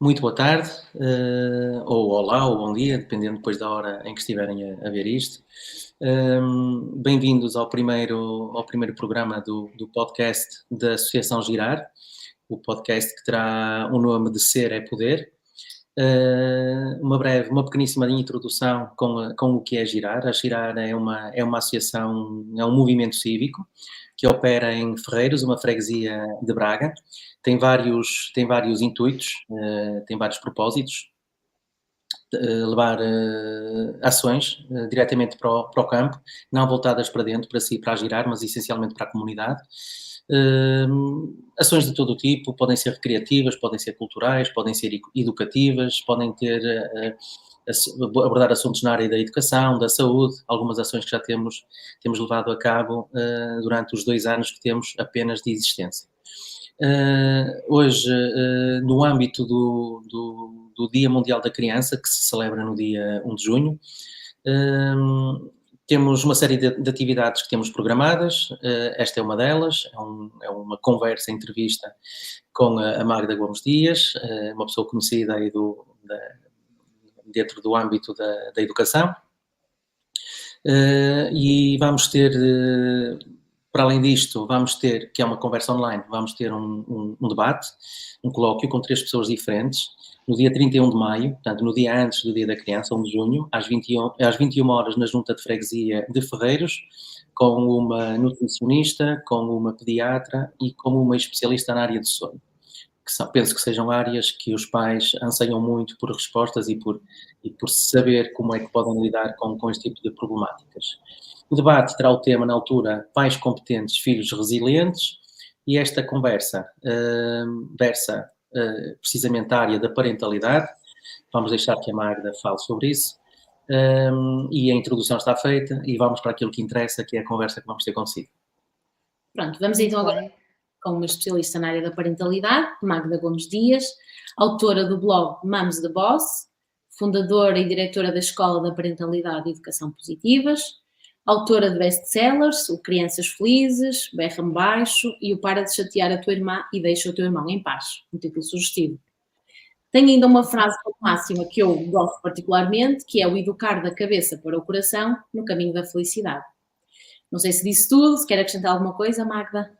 Muito boa tarde, ou olá, ou bom dia, dependendo depois da hora em que estiverem a ver isto. Bem-vindos ao primeiro programa do podcast da Associação Girar, o podcast que terá o nome de Ser é Poder. Uma pequeníssima introdução com o que é Girar. A Girar é uma associação, é um movimento cívico que opera em Ferreiros, uma freguesia de Braga. Tem vários intuitos, tem vários propósitos. Levar ações diretamente para o campo, não voltadas para dentro, para si, para Girar, mas essencialmente para a comunidade. Ações de todo o tipo, podem ser recreativas, podem ser culturais, podem ser educativas, podem abordar assuntos na área da educação, da saúde, algumas ações que já temos levado a cabo durante os 2 anos que temos apenas de existência. Hoje, no âmbito do Dia Mundial da Criança, que se celebra no dia 1 de junho, temos uma série de atividades que temos programadas. Esta é uma delas, é uma conversa, entrevista com a Magda Gomes Dias, uma pessoa conhecida aí dentro do âmbito da educação. E vamos ter, para além disto, que é uma conversa online, vamos ter um debate, um colóquio com 3 pessoas diferentes, no dia 31 de maio, portanto, no dia antes do Dia da Criança, 1 de junho, às 21 horas, na Junta de Freguesia de Ferreiros, com uma nutricionista, com uma pediatra e com uma especialista na área de sono. Penso que sejam áreas que os pais anseiam muito por respostas e por saber como é que podem lidar com este tipo de problemáticas. O debate terá o tema, na altura, Pais competentes, filhos resilientes, e esta conversa versa precisamente a área da parentalidade. Vamos deixar que a Magda fale sobre isso. E a introdução está feita e vamos para aquilo que interessa, que é a conversa que vamos ter consigo. Pronto, vamos então agora com uma especialista na área da parentalidade, Magda Gomes Dias, autora do blog Mums the Boss, fundadora e diretora da Escola da Parentalidade e Educação Positivas, autora de best-sellers, o Crianças Felizes, Berra-me Baixo e o Para de Chatear a Tua Irmã e Deixa o Teu Irmão em Paz, um título sugestivo. Tem ainda uma frase máxima que eu gosto particularmente, que é o educar da cabeça para o coração no caminho da felicidade. Não sei se disse tudo, se quer acrescentar alguma coisa, Magda?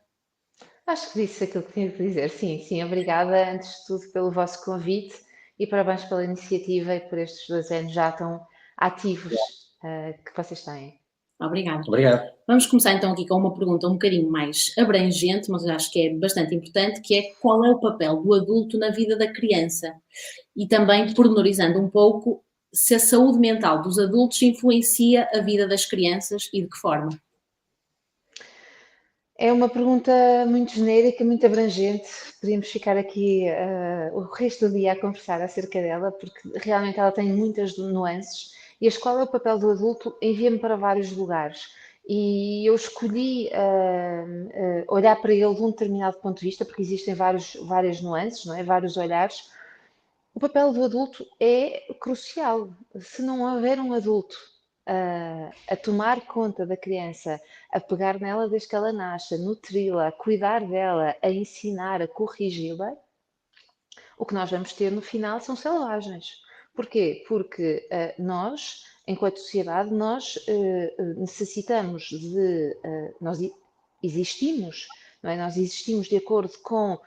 Acho que disse aquilo que tinha de dizer. Sim, obrigada antes de tudo pelo vosso convite e parabéns pela iniciativa e por estes 2 anos já tão ativos que vocês têm. Obrigada. Obrigado. Vamos começar então aqui com uma pergunta um bocadinho mais abrangente, mas eu acho que é bastante importante, que é qual é o papel do adulto na vida da criança? E também pormenorizando um pouco se a saúde mental dos adultos influencia a vida das crianças e de que forma? É uma pergunta muito genérica, muito abrangente. Podíamos ficar aqui o resto do dia a conversar acerca dela, porque realmente ela tem muitas nuances. E a escola é o papel do adulto, envia-me para vários lugares. E eu escolhi olhar para ele de um determinado ponto de vista, porque existem várias nuances, não é? Vários olhares. O papel do adulto é crucial. Se não houver um adulto a tomar conta da criança, a pegar nela desde que ela nasce, a nutri-la, a cuidar dela, a ensinar, a corrigi-la, o que nós vamos ter no final são selvagens. Porquê? Porque nós, enquanto sociedade, nós necessitamos nós existimos, não é? Nós existimos de acordo com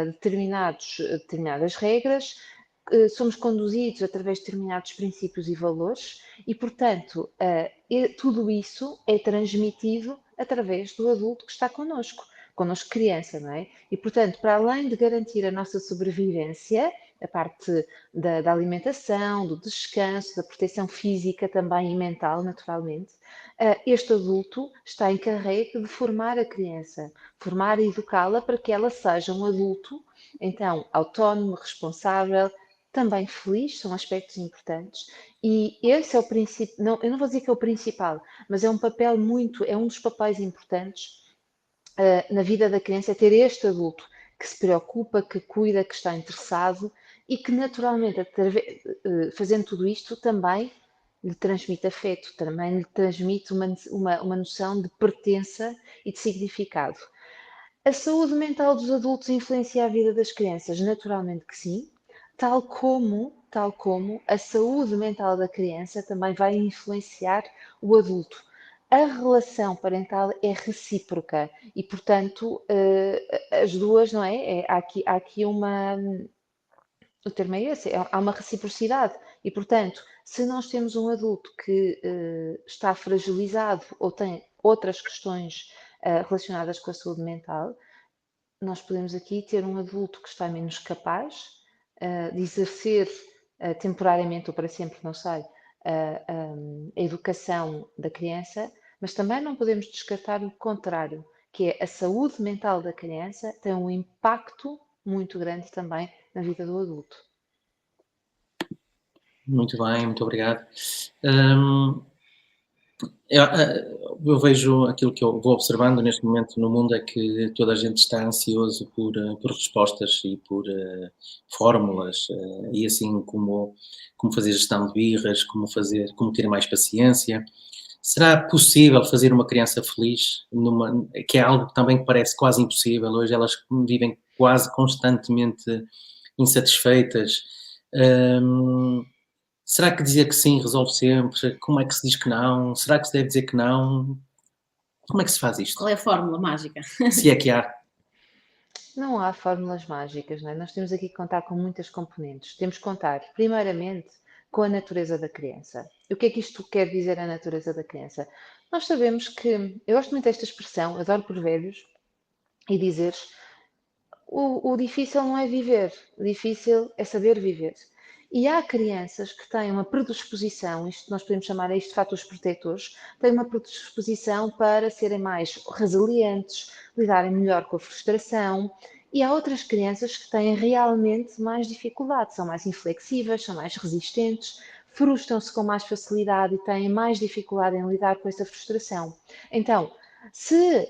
determinadas regras, somos conduzidos através de determinados princípios e valores e, portanto, tudo isso é transmitido através do adulto que está connosco criança, não é? E, portanto, para além de garantir a nossa sobrevivência, a parte da alimentação, do descanso, da proteção física também e mental, naturalmente, este adulto está encarregue de formar a criança, formar e educá-la para que ela seja um adulto, então, autónomo, responsável, também feliz, são aspectos importantes, e esse é o princípio, não, eu não vou dizer que é o principal, mas é um dos papéis importantes na vida da criança, é ter este adulto que se preocupa, que cuida, que está interessado e que naturalmente, fazendo tudo isto, também lhe transmite afeto, também lhe transmite uma noção de pertença e de significado. A saúde mental dos adultos influencia a vida das crianças? Naturalmente que sim. tal como a saúde mental da criança também vai influenciar o adulto. A relação parental é recíproca e, portanto, as duas, não é? Há aqui uma. O termo é esse, há uma reciprocidade. E, portanto, se nós temos um adulto que está fragilizado ou tem outras questões relacionadas com a saúde mental, nós podemos aqui ter um adulto que está menos capaz de exercer temporariamente ou para sempre, não sei, a educação da criança, mas também não podemos descartar o contrário, que é a saúde mental da criança tem um impacto muito grande também na vida do adulto. Muito bem, muito obrigado. Eu vejo aquilo que eu vou observando neste momento no mundo é que toda a gente está ansioso por respostas e por fórmulas e assim como fazer gestão de birras, como ter mais paciência. Será possível fazer uma criança feliz, que é algo que também parece quase impossível? Hoje elas vivem quase constantemente insatisfeitas. Hum, Será que dizer que sim resolve sempre? Como é que se diz que não? Será que se deve dizer que não? Como é que se faz isto? Qual é a fórmula mágica? Se é que há. Não há fórmulas mágicas, não é? Nós temos aqui que contar com muitas componentes. Temos que contar, primeiramente, com a natureza da criança. E o que é que isto quer dizer, a natureza da criança? Nós sabemos que, eu gosto muito desta expressão, adoro provérbios, e dizeres, o difícil não é viver, o difícil é saber viver. E há crianças que têm uma predisposição, isto nós podemos chamar isto de fatores protetores, têm uma predisposição para serem mais resilientes, lidarem melhor com a frustração, e há outras crianças que têm realmente mais dificuldade, são mais inflexíveis, são mais resistentes, frustram-se com mais facilidade e têm mais dificuldade em lidar com essa frustração. Então, se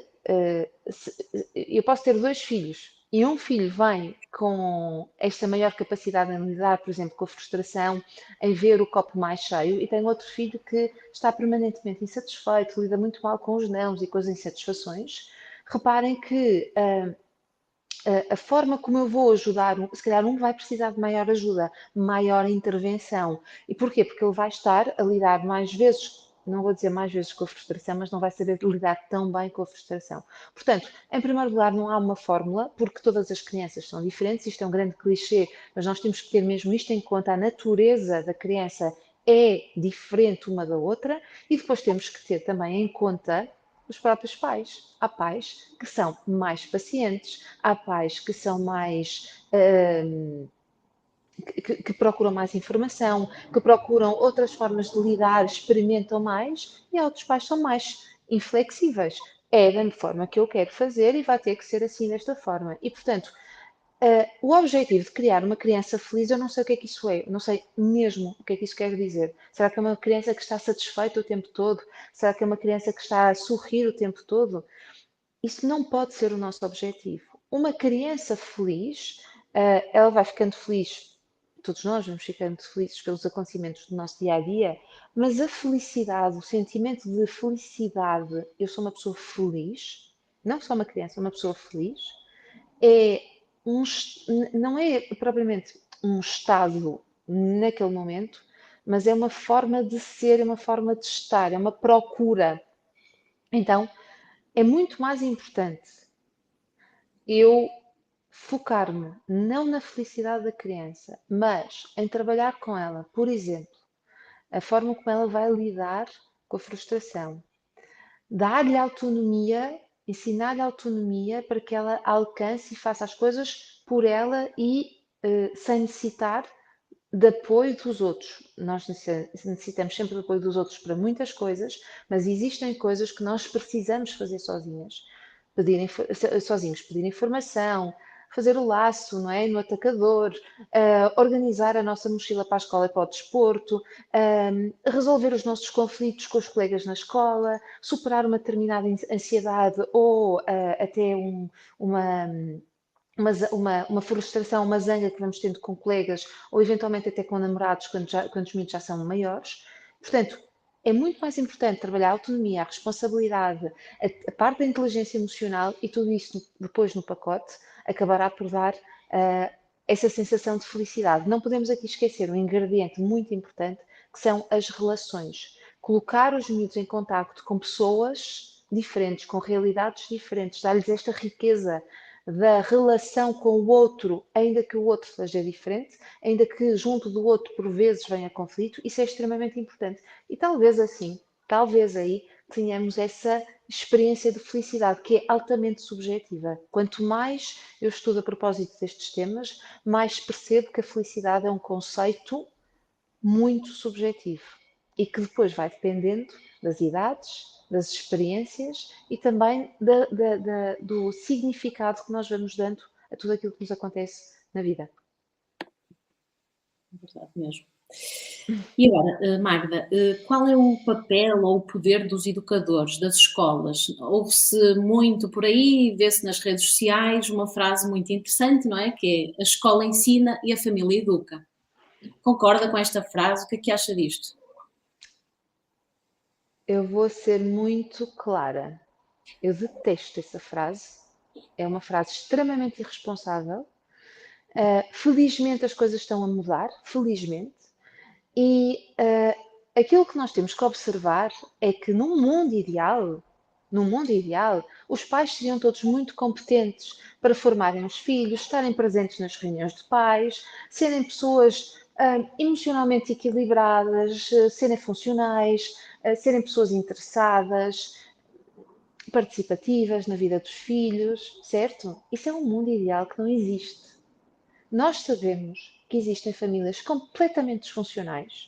eu posso ter dois filhos e um filho vem com esta maior capacidade em lidar, por exemplo, com a frustração, em ver o copo mais cheio, e tem outro filho que está permanentemente insatisfeito, lida muito mal com os nãos e com as insatisfações. Reparem que a forma como eu vou ajudar, se calhar um vai precisar de maior ajuda, maior intervenção. E porquê? Porque ele vai estar a lidar mais vezes, não vou dizer mais vezes com a frustração, mas não vai saber lidar tão bem com a frustração. Portanto, em primeiro lugar, não há uma fórmula, porque todas as crianças são diferentes, isto é um grande clichê, mas nós temos que ter mesmo isto em conta, a natureza da criança é diferente uma da outra, e depois temos que ter também em conta os próprios pais. Há pais que são mais pacientes, há pais que são mais. Que procuram mais informação, que procuram outras formas de lidar, experimentam mais, e há outros pais que são mais inflexíveis. É da forma que eu quero fazer e vai ter que ser assim desta forma. E, portanto, o objetivo de criar uma criança feliz, eu não sei o que é que isso é, não sei mesmo o que é que isso quer dizer. Será que é uma criança que está satisfeita o tempo todo? Será que é uma criança que está a sorrir o tempo todo? Isso não pode ser o nosso objetivo. Uma criança feliz, ela vai ficando feliz, todos nós vamos ficando felizes pelos acontecimentos do nosso dia a dia, mas a felicidade, o sentimento de felicidade, eu sou uma pessoa feliz, não só uma criança, uma pessoa feliz, é não é propriamente um estado naquele momento, mas é uma forma de ser, é uma forma de estar, é uma procura. Então, é muito mais importante eu focar-me não na felicidade da criança, mas em trabalhar com ela, por exemplo, a forma como ela vai lidar com a frustração, dar-lhe autonomia, ensinar-lhe autonomia para que ela alcance e faça as coisas por ela e sem necessitar de apoio dos outros. Nós necessitamos sempre de apoio dos outros para muitas coisas, mas existem coisas que nós precisamos fazer sozinhas. Sozinhos, pedir informação, fazer o laço, não é? No atacador, organizar a nossa mochila para a escola e para o desporto, resolver os nossos conflitos com os colegas na escola, superar uma determinada ansiedade ou até uma frustração, uma zanga que vamos tendo com colegas ou eventualmente até com namorados quando os miúdos já são maiores. Portanto, é muito mais importante trabalhar a autonomia, a responsabilidade, a parte da inteligência emocional e tudo isso depois no pacote acabará por dar essa sensação de felicidade. Não podemos aqui esquecer um ingrediente muito importante, que são as relações. Colocar os miúdos em contacto com pessoas diferentes, com realidades diferentes, dar-lhes esta riqueza da relação com o outro, ainda que o outro seja diferente, ainda que junto do outro por vezes venha conflito, isso é extremamente importante. E talvez assim, talvez aí tenhamos essa experiência de felicidade que é altamente subjetiva. Quanto mais eu estudo a propósito destes temas, mais percebo que a felicidade é um conceito muito subjetivo e que depois vai dependendo das idades, das experiências e também do significado que nós vamos dando a tudo aquilo que nos acontece na vida. É verdade mesmo. E agora, Magda, qual é o papel ou o poder dos educadores, das escolas? Ouve-se muito por aí, vê-se nas redes sociais uma frase muito interessante, não é? Que é: a escola ensina e a família educa. Concorda com esta frase? O que é que acha disto? Eu vou ser muito clara. Eu detesto essa frase. É uma frase extremamente irresponsável. Felizmente as coisas estão a mudar, felizmente. E aquilo que nós temos que observar é que num mundo ideal, os pais seriam todos muito competentes para formarem os filhos, estarem presentes nas reuniões de pais, serem pessoas emocionalmente equilibradas, serem funcionais, serem pessoas interessadas, participativas na vida dos filhos, certo? Isso é um mundo ideal que não existe. Nós sabemos que existem famílias completamente disfuncionais.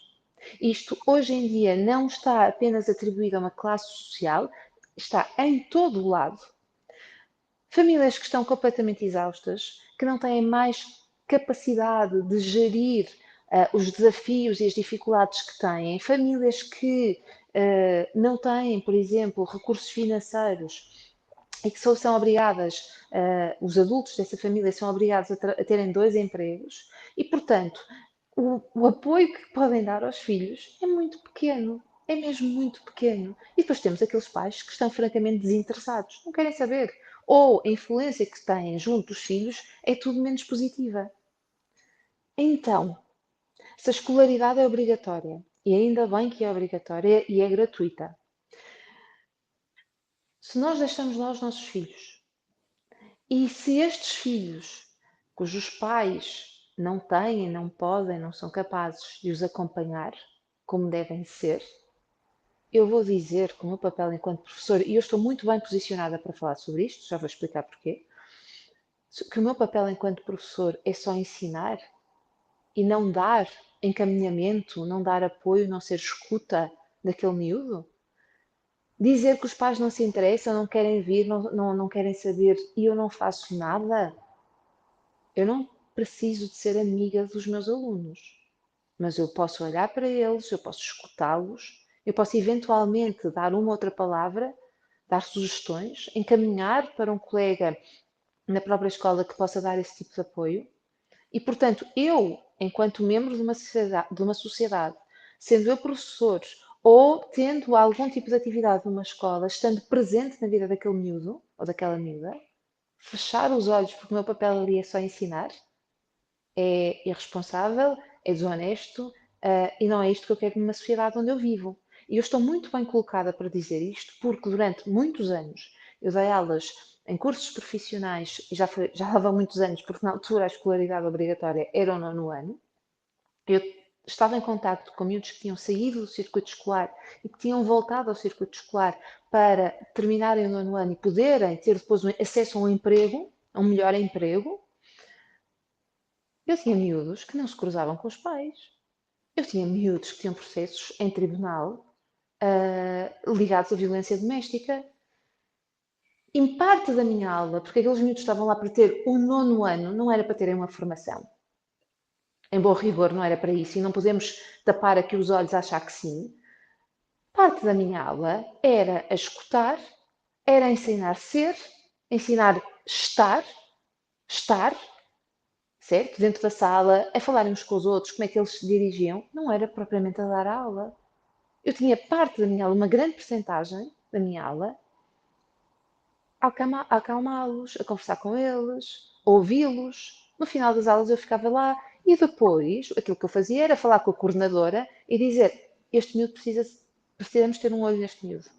Isto hoje em dia não está apenas atribuído a uma classe social, está em todo o lado. Famílias que estão completamente exaustas, que não têm mais capacidade de gerir os desafios e as dificuldades que têm, famílias que não têm, por exemplo, recursos financeiros e que só são obrigadas, os adultos dessa família são obrigados a terem 2 empregos e, portanto, o apoio que podem dar aos filhos é muito pequeno, é mesmo muito pequeno. E depois temos aqueles pais que estão francamente desinteressados, não querem saber. Ou a influência que têm junto dos filhos é tudo menos positiva. Então, se a escolaridade é obrigatória, e ainda bem que é obrigatória e é gratuita, se nós deixamos lá os nossos filhos, e se estes filhos, cujos pais não têm, não podem, não são capazes de os acompanhar como devem ser, eu vou dizer que o meu papel enquanto professor, e eu estou muito bem posicionada para falar sobre isto, já vou explicar porquê, que o meu papel enquanto professor é só ensinar e não dar encaminhamento, não dar apoio, não ser escuta daquele miúdo. Dizer que os pais não se interessam, não querem vir, não querem saber e eu não faço nada. Eu não preciso de ser amiga dos meus alunos, mas eu posso olhar para eles, eu posso escutá-los, eu posso eventualmente dar uma outra palavra, dar sugestões, encaminhar para um colega na própria escola que possa dar esse tipo de apoio. E, portanto, eu, enquanto membro de uma sociedade, sendo eu professor ou tendo algum tipo de atividade numa escola, estando presente na vida daquele miúdo ou daquela miúda, fechar os olhos porque o meu papel ali é só ensinar, é irresponsável, é desonesto, e não é isto que eu quero numa sociedade onde eu vivo. E eu estou muito bem colocada para dizer isto, porque durante muitos anos eu dei aulas em cursos profissionais, e já lá vão muitos anos, porque na altura a escolaridade obrigatória era o 9º ano. Eu estava em contacto com miúdos que tinham saído do circuito escolar e que tinham voltado ao circuito escolar para terminarem o 9º ano e poderem ter depois acesso a um emprego, a um melhor emprego. Eu tinha miúdos que não se cruzavam com os pais. Eu tinha miúdos que tinham processos em tribunal ligados à violência doméstica. Em parte da minha aula, porque aqueles miúdos estavam lá para ter o 9º ano, não era para terem uma formação. Em bom rigor, não era para isso. E não podemos tapar aqui os olhos a achar que sim. Parte da minha aula era a escutar, era ensinar ser, ensinar estar, certo? Dentro da sala, a falarem uns com os outros, como é que eles se dirigiam. Não era propriamente a dar a aula. Eu tinha parte da minha aula, uma grande percentagem da minha aula, a acalmá-los, a conversar com eles, a ouvi-los. No final das aulas eu ficava lá e depois aquilo que eu fazia era falar com a coordenadora e dizer: este miúdo precisamos ter um olho neste miúdo.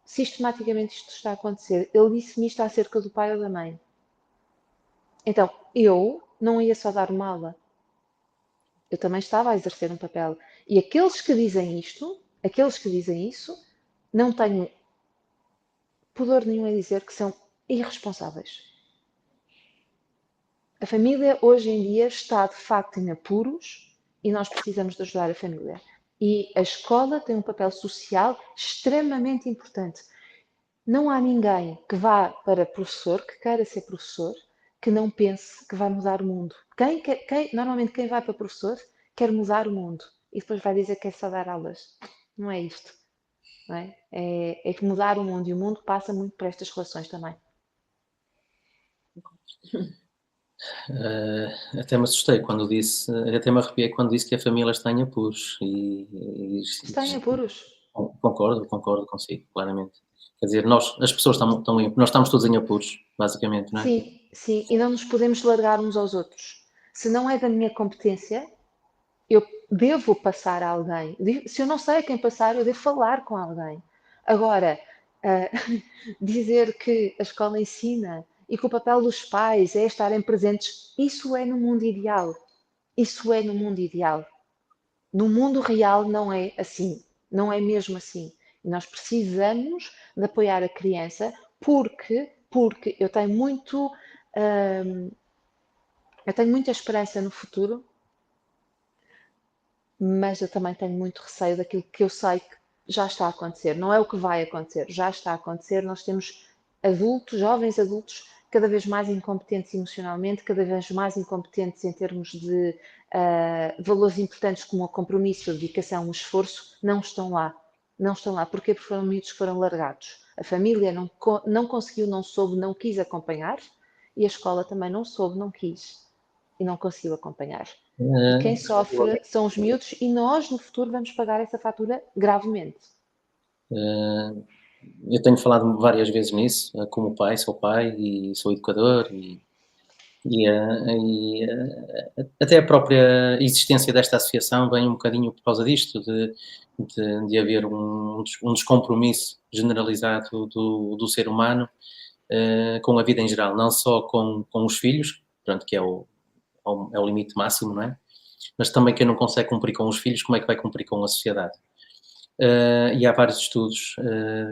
Sistematicamente isto está a acontecer. Ele disse-me isto acerca do pai ou da mãe. Então, eu não ia só dar uma aula. Eu também estava a exercer um papel. E aqueles que dizem isto, aqueles que dizem isso, não tenho pudor nenhum a dizer que são irresponsáveis. A família hoje em dia está de facto em apuros e nós precisamos de ajudar a família. E a escola tem um papel social extremamente importante. Não há ninguém que vá para professor, que queira ser professor, que não pense que vai mudar o mundo. Normalmente quem vai para professor quer mudar o mundo e depois vai dizer que é só dar aulas. Não é isto. Não é? É que mudar o mundo e o mundo passa muito por estas relações também. Até me assustei quando disse, até me arrepiei quando disse que a família está em apuros. Está em apuros. Concordo consigo, claramente. Quer dizer, as pessoas nós estamos todos em apuros, basicamente, não é? Sim, sim, e não nos podemos largar uns aos outros. Se não é da minha competência, eu devo passar a alguém. Se eu não sei a quem passar, eu devo falar com alguém. Agora, dizer que a escola ensina e que o papel dos pais é estarem presentes, isso é no mundo ideal. Isso é no mundo ideal. No mundo real não é assim. Não é mesmo assim. E nós precisamos de apoiar a criança porque eu tenho muita esperança no futuro, mas eu também tenho muito receio daquilo que eu sei que já está a acontecer. Não é o que vai acontecer, já está a acontecer. Nós temos adultos, jovens adultos, cada vez mais incompetentes emocionalmente, cada vez mais incompetentes em termos de valores importantes como o compromisso, a dedicação, o esforço, não estão lá. Não estão lá. Porquê? Porque foram miúdos que foram largados. A família não conseguiu, não soube, não quis acompanhar e a escola também não soube, não quis e não conseguiu acompanhar. E quem sofre são os miúdos e nós, no futuro, vamos pagar essa fatura gravemente. Eu tenho falado várias vezes nisso, como pai, sou pai e sou educador até a própria existência desta associação vem um bocadinho por causa disto, de haver um descompromisso generalizado do ser humano com a vida em geral, não só com os filhos, pronto, que é o limite máximo, não é? Mas também quem não consegue cumprir com os filhos, como é que vai cumprir com a sociedade? E há vários estudos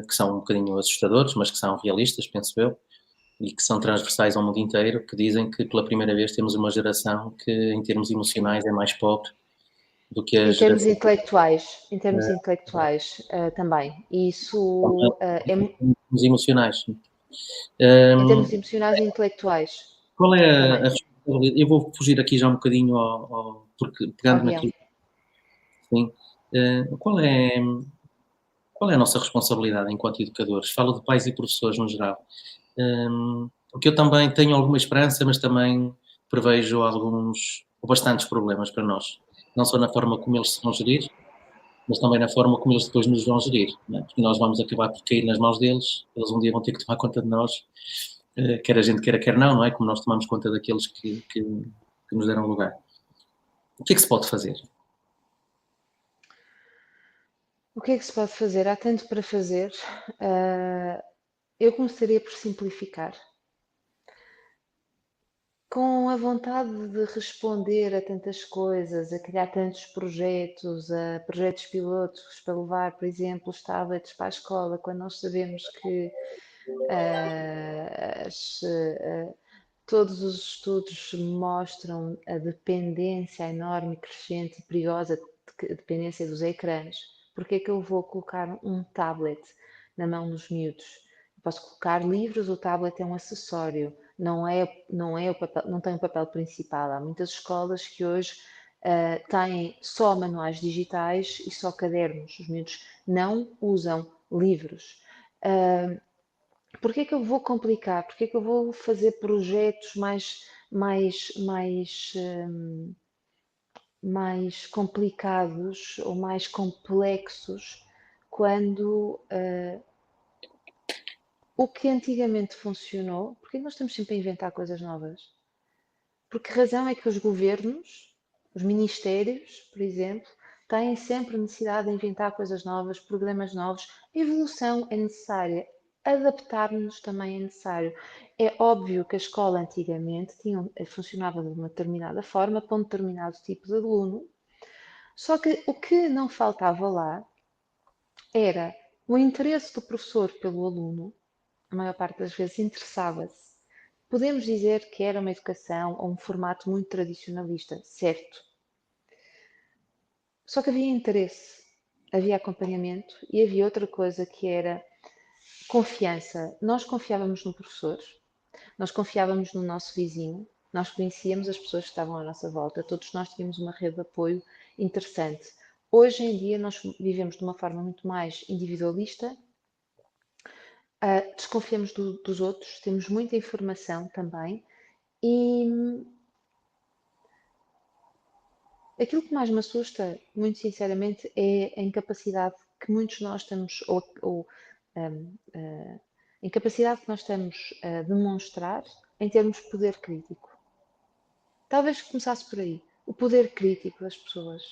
que são um bocadinho assustadores, mas que são realistas, penso eu, e que são transversais ao mundo inteiro, que dizem que pela primeira vez temos uma geração que, em termos emocionais, é mais pobre do que a geração Em termos intelectuais também. E isso em termos emocionais. em termos emocionais e intelectuais Qual é também. a responsabilidade? Eu vou fugir aqui já um bocadinho porque Ao pegando guião. naquilo, sim, qual é a nossa responsabilidade enquanto educadores? Falo de pais e professores no geral. Porque eu também tenho alguma esperança, mas também prevejo alguns, ou bastantes problemas para nós. Não só na forma como eles se vão gerir, mas também na forma como eles depois nos vão gerir. Não é? Porque nós vamos acabar por cair nas mãos deles, eles um dia vão ter que tomar conta de nós, quer a gente queira, quer não, não é? Como nós tomamos conta daqueles que nos deram lugar. O que é que se pode fazer? O que é que se pode fazer? Há tanto para fazer. Eu começaria por simplificar. Com a vontade de responder a tantas coisas, a criar tantos projetos, a projetos pilotos para levar, por exemplo, os tablets para a escola, quando nós sabemos que ah, as, ah, todos os estudos mostram a dependência enorme, crescente e perigosa dependência dos ecrãs. Porque é que eu vou colocar um tablet na mão dos miúdos? Eu posso colocar livros, o tablet é um acessório, não é o papel, não tem o papel principal. Há muitas escolas que hoje têm só manuais digitais e só cadernos. Os miúdos não usam livros. Porquê que eu vou complicar? Porquê que eu vou fazer projetos mais complicados ou mais complexos quando o que antigamente funcionou? Porque nós estamos sempre a inventar coisas novas. Por que razão é que os governos, os ministérios, por exemplo, têm sempre necessidade de inventar coisas novas, programas novos? A evolução é necessária, adaptar-nos também é necessário. É óbvio que a escola antigamente funcionava de uma determinada forma para um determinado tipo de aluno, só que o que não faltava lá era o interesse do professor pelo aluno, a maior parte das vezes interessava-se. Podemos dizer que era uma educação ou um formato muito tradicionalista, certo? Só que havia interesse, havia acompanhamento e havia outra coisa que era confiança. Nós confiávamos no professor, nós confiávamos no nosso vizinho, nós conhecíamos as pessoas que estavam à nossa volta, todos nós tínhamos uma rede de apoio interessante. Hoje em dia nós vivemos de uma forma muito mais individualista, desconfiamos dos outros, temos muita informação também e aquilo que mais me assusta, muito sinceramente, é a incapacidade que muitos de nós temos, ou a incapacidade que nós estamos a demonstrar em termos de poder crítico. Talvez começasse por aí, o poder crítico das pessoas,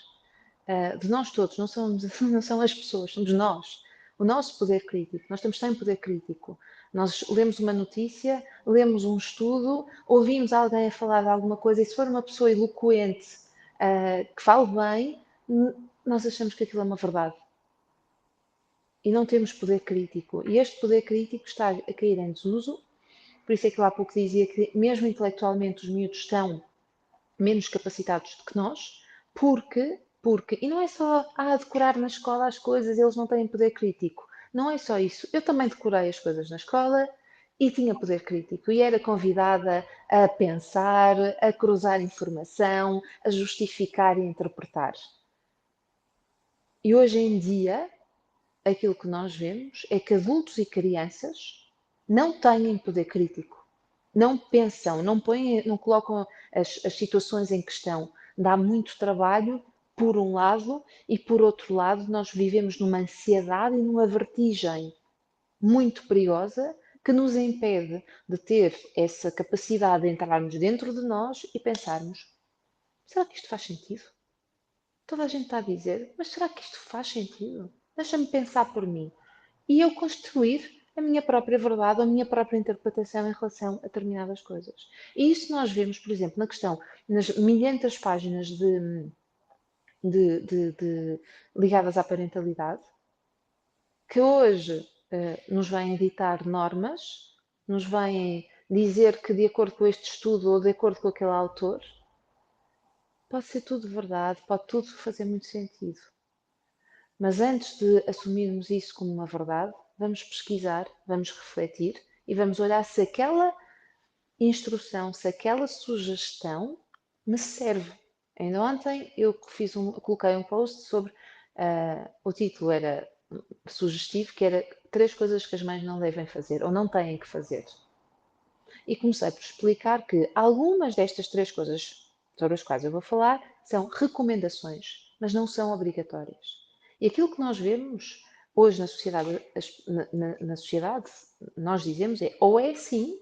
de nós todos, não são as pessoas, somos nós. O nosso poder crítico, nós temos sempre poder crítico. Nós lemos uma notícia, lemos um estudo, ouvimos alguém a falar de alguma coisa e se for uma pessoa eloquente, que fale bem, nós achamos que aquilo é uma verdade. E não temos poder crítico. E este poder crítico está a cair em desuso. Por isso é que eu há pouco dizia que mesmo intelectualmente os miúdos estão menos capacitados do que nós, e não é só decorar na escola as coisas, eles não têm poder crítico. Não é só isso. Eu também decorei as coisas na escola e tinha poder crítico e era convidada a pensar, a cruzar informação, a justificar e interpretar. E hoje em dia, aquilo que nós vemos é que adultos e crianças não têm poder crítico. Não pensam, não colocam as situações em questão. Dá muito trabalho, por um lado, e por outro lado, nós vivemos numa ansiedade e numa vertigem muito perigosa que nos impede de ter essa capacidade de entrarmos dentro de nós e pensarmos: será que isto faz sentido? Toda a gente está a dizer, mas será que isto faz sentido? Deixa-me pensar por mim. E eu construir a minha própria verdade, a minha própria interpretação em relação a determinadas coisas. E isso nós vemos, por exemplo, nas milhentas páginas ligadas à parentalidade, que hoje nos vêm editar normas, nos vêm dizer que de acordo com este estudo ou de acordo com aquele autor, pode ser tudo verdade, pode tudo fazer muito sentido. Mas antes de assumirmos isso como uma verdade, vamos pesquisar, vamos refletir e vamos olhar se aquela instrução, se aquela sugestão me serve. Ainda ontem eu coloquei um post sobre, o título era sugestivo, que era 3 coisas que as mães não devem fazer ou não têm que fazer. E comecei por explicar que algumas destas 3 coisas sobre as quais eu vou falar são recomendações, mas não são obrigatórias. E aquilo que nós vemos hoje na sociedade, na sociedade, nós dizemos ou é assim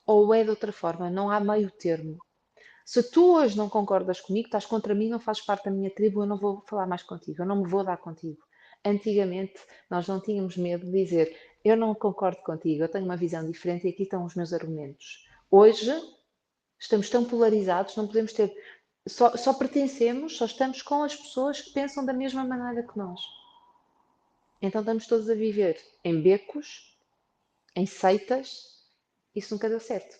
ou é de outra forma, não há meio termo. Se tu hoje não concordas comigo, estás contra mim, não fazes parte da minha tribo, eu não vou falar mais contigo, eu não me vou dar contigo. Antigamente nós não tínhamos medo de dizer eu não concordo contigo, eu tenho uma visão diferente e aqui estão os meus argumentos. Hoje estamos tão polarizados, não podemos ter. Só pertencemos, só estamos com as pessoas que pensam da mesma maneira que nós. Então estamos todos a viver em becos, em seitas, isso nunca deu certo,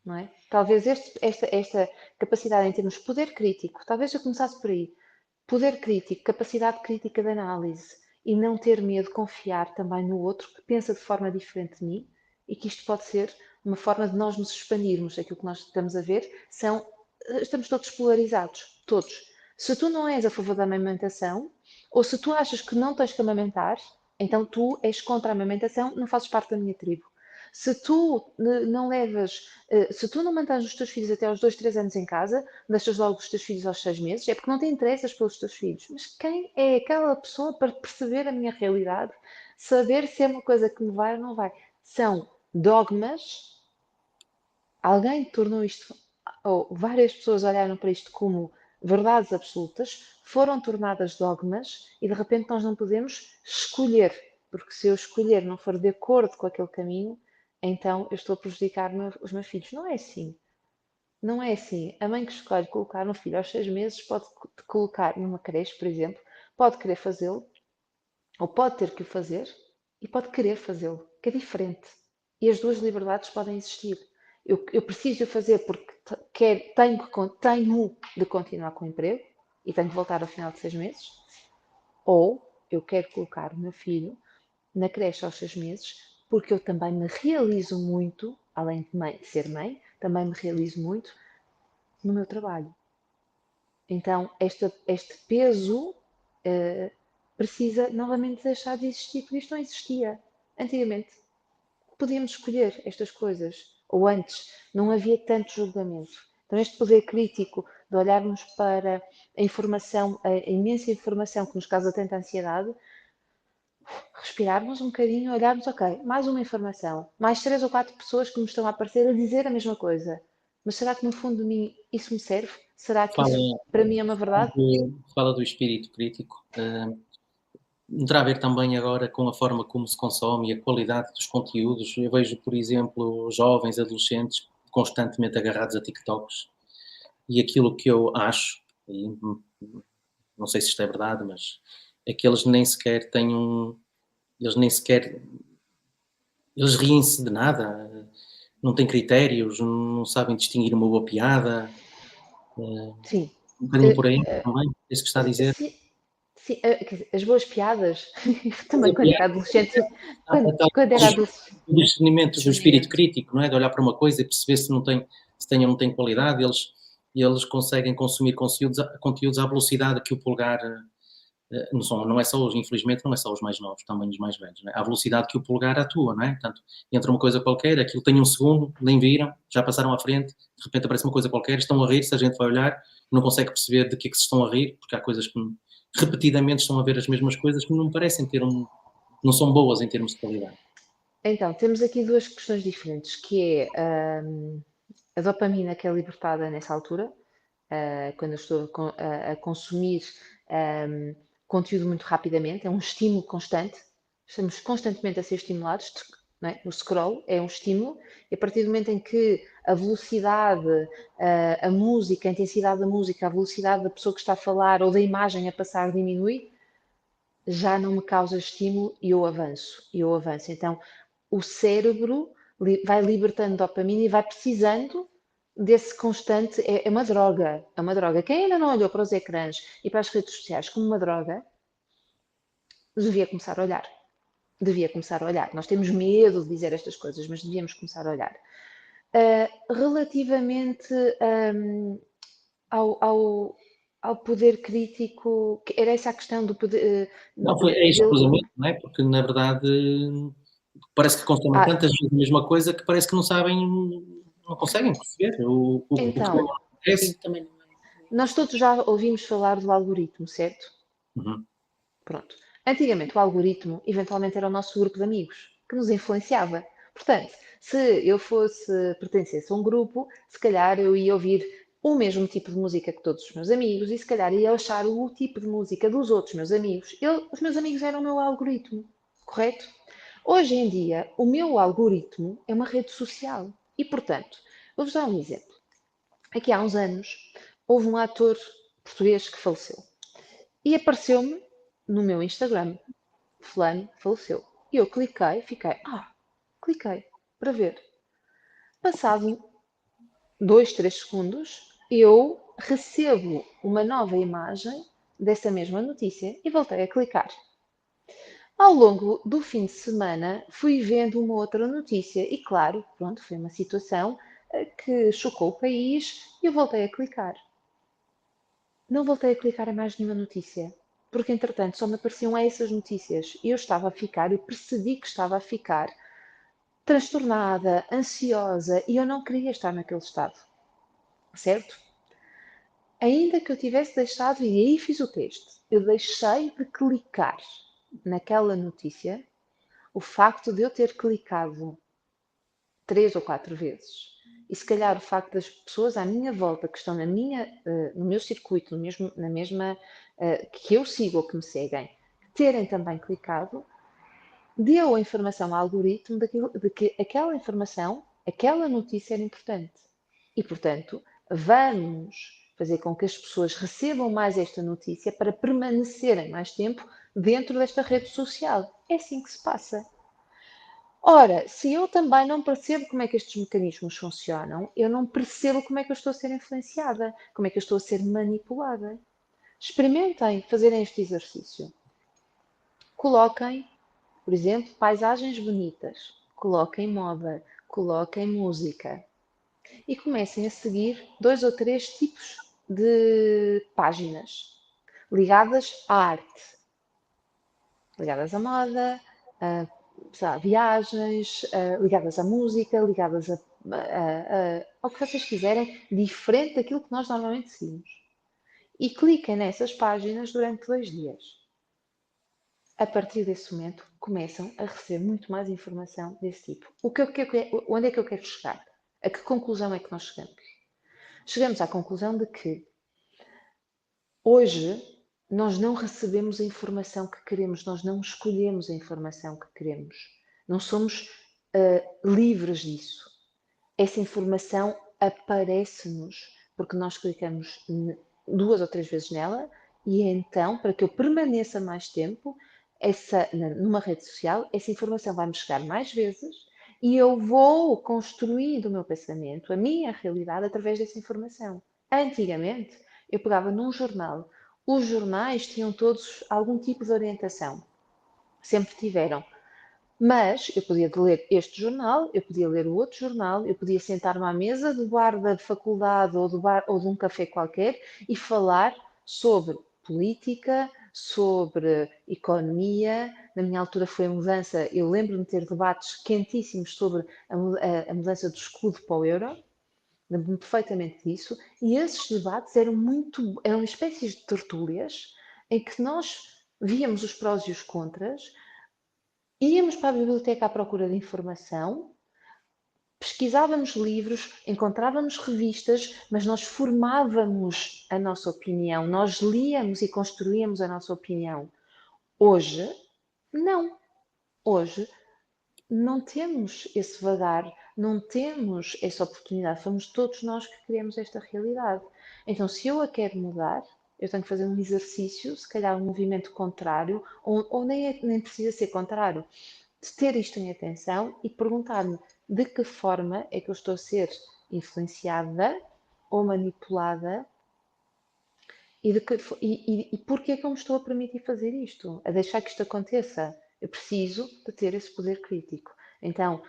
não é? Talvez esta capacidade em termos de poder crítico, talvez eu começasse por aí. Poder crítico, capacidade crítica de análise e não ter medo, confiar também no outro que pensa de forma diferente de mim e que isto pode ser uma forma de nós nos expandirmos. Aquilo que nós estamos a ver estamos todos polarizados, todos. Se tu não és a favor da amamentação, ou se tu achas que não tens que amamentar, então tu és contra a amamentação, não fazes parte da minha tribo. Se tu não levas, se tu não mantens os teus filhos até aos 2, 3 anos em casa, deixas logo os teus filhos aos 6 meses, é porque não te interessas pelos teus filhos. Mas quem é aquela pessoa para perceber a minha realidade, saber se é uma coisa que me vai ou não vai? São dogmas. Alguém tornou isto ou várias pessoas olharam para isto como verdades absolutas, foram tornadas dogmas e de repente nós não podemos escolher, porque se eu escolher não for de acordo com aquele caminho, então eu estou a prejudicar os meus filhos. Não é assim. Não é assim. A mãe que escolhe colocar um filho aos 6 meses pode colocar numa creche, por exemplo, pode querer fazê-lo, ou pode ter que o fazer, e pode querer fazê-lo, que é diferente. E as duas liberdades podem existir. Eu preciso de o fazer porque tenho de continuar com o emprego e tenho de voltar ao final de 6 meses, ou eu quero colocar o meu filho na creche aos 6 meses porque eu também me realizo muito, além de ser mãe, também me realizo muito no meu trabalho. Então, este peso precisa novamente deixar de existir, porque isto não existia. Antigamente, podíamos escolher estas coisas, ou antes, não havia tanto julgamento. Então, este poder crítico de olharmos para a informação, a imensa informação que nos causa tanta ansiedade, respirarmos um bocadinho, olharmos, ok, mais uma informação, mais 3 ou 4 pessoas que me estão a aparecer a dizer a mesma coisa. Mas será que no fundo de mim isso me serve? Será que isso Fala, para mim é uma verdade? fala do espírito crítico. Terá a ver também agora com a forma como se consome e a qualidade dos conteúdos. Eu vejo, por exemplo, jovens, adolescentes constantemente agarrados a TikToks e aquilo que eu acho, e não sei se isto é verdade, mas é que eles nem sequer têm eles nem sequer, eles riem-se de nada, não têm critérios, não sabem distinguir uma boa piada, Sim. um bocadinho por aí também, é isso que está a dizer. Sim, sim, quer dizer, as boas piadas, Mas também a quando piada era adolescente, é tal quando era adolescente, o discernimento do espírito crítico, não é? De olhar para uma coisa e perceber se tem ou não tem qualidade, eles conseguem consumir conteúdos à velocidade que o polegar, não é só os, infelizmente, não é só os mais novos, também os mais velhos, não é? À velocidade que o polegar atua, não é? Portanto, entra uma coisa qualquer, aquilo tem um segundo, nem viram, já passaram à frente, de repente aparece uma coisa qualquer, estão a rir, se a gente vai olhar, não consegue perceber de que é que se estão a rir, porque há coisas que repetidamente estão a ver as mesmas coisas que não parecem não são boas em termos de qualidade. então, temos aqui duas questões diferentes, que é a dopamina que é libertada nessa altura, quando eu estou a consumir um, conteúdo muito rapidamente, é um estímulo constante, estamos constantemente a ser estimulados, não é? O scroll é um estímulo, e a partir do momento em que a velocidade, a música, a intensidade da música, a velocidade da pessoa que está a falar ou da imagem a passar diminui, já não me causa estímulo e eu avanço, Então, o cérebro vai libertando dopamina e vai precisando desse constante, é uma droga, é uma droga. Quem ainda não olhou para os ecrãs e para as redes sociais como uma droga, devia começar a olhar. Devia começar a olhar. Nós temos medo de dizer estas coisas, mas devíamos começar a olhar. Relativamente ao poder crítico, era essa a questão do poder. Não, é isto cruzamento, não é? Porque, na verdade, parece que consomem Ah, tantas vezes a mesma coisa que parece que não sabem, não conseguem perceber o que então, Sim, acontece. também não é. nós todos já ouvimos falar do algoritmo, certo? Uhum. Pronto. Antigamente o algoritmo eventualmente era o nosso grupo de amigos que nos influenciava. Portanto, se eu pertencesse a um grupo, se calhar eu ia ouvir o mesmo tipo de música que todos os meus amigos e se calhar ia achar o tipo de música dos outros meus amigos. Os meus amigos eram o meu algoritmo, correto? Hoje em dia, o meu algoritmo é uma rede social e, portanto, vou-vos dar um exemplo. Aqui há uns anos, houve um ator português que faleceu. E apareceu-me no meu Instagram, fulano faleceu. E eu cliquei para ver. Passado 2, 3 segundos, eu recebo uma nova imagem dessa mesma notícia e voltei a clicar. Ao longo do fim de semana, fui vendo uma outra notícia e, claro, pronto, foi uma situação que chocou o país e eu voltei a clicar. Não voltei a clicar em mais nenhuma notícia, porque entretanto só me apareciam essas notícias e eu percebi que estava a ficar transtornada, ansiosa e eu não queria estar naquele estado, certo? Ainda que eu tivesse deixado, e aí fiz o teste, eu deixei de clicar naquela notícia, o facto de eu ter clicado 3 ou 4 vezes E se calhar o facto das pessoas à minha volta, que estão no meu circuito, na mesma que eu sigo ou que me seguem, terem também clicado, deu a informação ao algoritmo de que aquela informação, aquela notícia era importante. E, portanto, vamos fazer com que as pessoas recebam mais esta notícia para permanecerem mais tempo dentro desta rede social. É assim que se passa. Ora, se eu também não percebo como é que estes mecanismos funcionam, eu não percebo como é que eu estou a ser influenciada, como é que eu estou a ser manipulada. Experimentem fazerem este exercício. Coloquem, por exemplo, paisagens bonitas, coloquem moda, coloquem música e comecem a seguir 2 ou 3 tipos de páginas ligadas à arte, ligadas à moda, a viagens, ligadas à música, ligadas ao que vocês quiserem, diferente daquilo que nós normalmente seguimos. E cliquem nessas páginas durante 2 dias. A partir desse momento, começam a receber muito mais informação desse tipo. Onde é que eu quero chegar? A que conclusão é que nós chegamos? Chegamos à conclusão de que hoje nós não recebemos a informação que queremos, nós não escolhemos a informação que queremos. Não somos livres disso. Essa informação aparece-nos porque nós clicamos 2 ou 3 vezes nela e então, para que eu permaneça mais tempo numa rede social, essa informação vai-me chegar mais vezes e eu vou construindo o meu pensamento, a minha realidade, através dessa informação. Antigamente, eu pegava num jornal. Os jornais tinham todos algum tipo de orientação. Sempre tiveram. Mas eu podia ler este jornal, eu podia ler o outro jornal, eu podia sentar-me à mesa do bar da faculdade ou de um café qualquer e falar sobre política, sobre economia. Na minha altura foi a mudança, eu lembro-me de ter debates quentíssimos sobre a mudança do escudo para o euro. Lembro-me perfeitamente disso. E esses debates eram espécies de tertúlias em que nós víamos os prós e os contras. Íamos para a biblioteca à procura de informação, pesquisávamos livros, encontrávamos revistas, mas nós formávamos a nossa opinião, nós líamos e construíamos a nossa opinião. Hoje, não. Hoje, não temos esse vagar, não temos essa oportunidade. Somos todos nós que criamos esta realidade. Então, se eu a quero mudar, eu tenho que fazer um exercício, se calhar um movimento contrário, ou nem precisa ser contrário, de ter isto em atenção e perguntar-me de que forma é que eu estou a ser influenciada ou manipulada e porquê é que eu me estou a permitir fazer isto, a deixar que isto aconteça. Eu preciso de ter esse poder crítico. Então,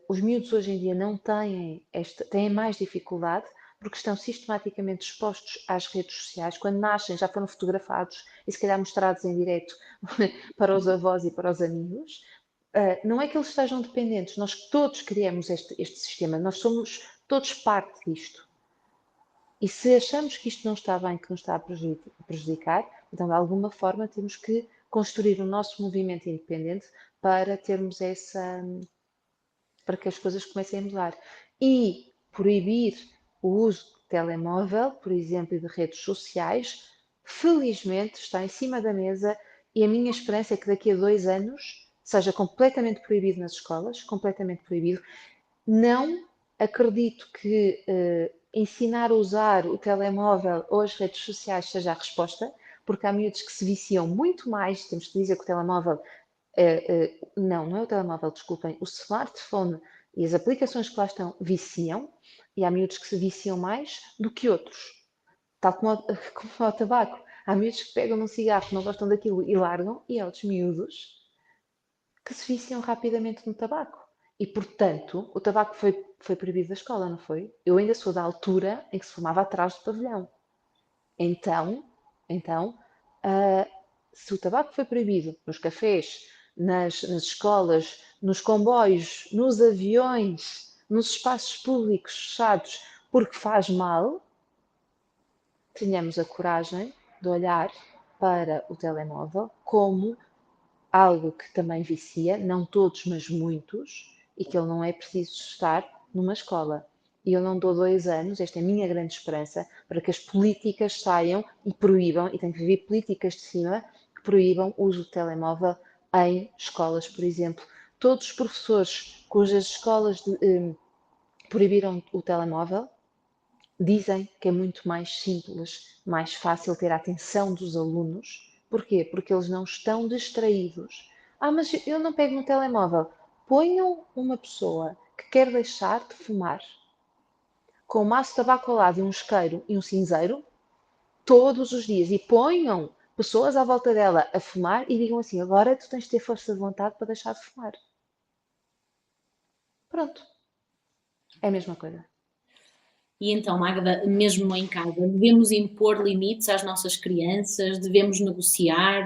os miúdos hoje em dia não têm mais dificuldade porque estão sistematicamente expostos às redes sociais. Quando nascem já foram fotografados e se calhar mostrados em direto para os avós e para os amigos. Não é que eles estejam dependentes, nós todos criamos este sistema, nós somos todos parte disto. E se achamos que isto não está bem, que nos está a prejudicar, então de alguma forma temos que construir o nosso movimento independente para termos para que as coisas comecem a mudar. E proibir o uso de telemóvel, por exemplo, e de redes sociais, felizmente está em cima da mesa e a minha esperança é que daqui a 2 anos seja completamente proibido nas escolas, completamente proibido. Não acredito que ensinar a usar o telemóvel ou as redes sociais seja a resposta, porque há miúdos que se viciam muito mais, temos que dizer que o telemóvel, não é o telemóvel, desculpem, o smartphone e as aplicações que lá estão viciam, e há miúdos que se viciam mais do que outros, tal como ao tabaco. Há miúdos que pegam num cigarro, não gostam daquilo e largam, e há outros miúdos que se viciam rapidamente no tabaco. E, portanto, o tabaco foi proibido da escola, não foi? Eu ainda sou da altura em que se fumava atrás do pavilhão. Então, se o tabaco foi proibido nos cafés, nas escolas, nos comboios, nos aviões, nos espaços públicos fechados, porque faz mal, tenhamos a coragem de olhar para o telemóvel como algo que também vicia, não todos, mas muitos, e que ele não é preciso estar numa escola. e eu não dou 2 anos, esta é a minha grande esperança, para que as políticas saiam e proíbam, e tem que haver políticas de cima que proíbam o uso do telemóvel em escolas, por exemplo. Todos os professores cujas escolas proibiram o telemóvel dizem que é muito mais simples, mais fácil ter a atenção dos alunos. Porquê? Porque eles não estão distraídos. Mas eu não pego no telemóvel. Ponham uma pessoa que quer deixar de fumar com um maço de tabaco ao lado e um isqueiro e um cinzeiro todos os dias e ponham pessoas à volta dela a fumar e digam assim: agora tu tens de ter força de vontade para deixar de fumar. Pronto, é a mesma coisa. E então, Magda, mesmo em casa, devemos impor limites às nossas crianças, devemos negociar,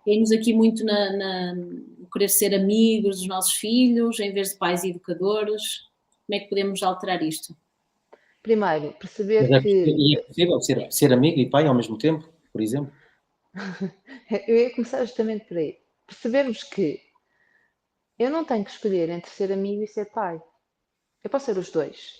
temos aqui muito no querer ser amigos dos nossos filhos, em vez de pais e educadores. Como é que podemos alterar isto? Primeiro, Mas perceber que. e é possível ser amigo e pai ao mesmo tempo, por exemplo? Eu ia começar justamente por aí. Percebermos que eu não tenho que escolher entre ser amigo e ser pai. Eu posso ser os dois,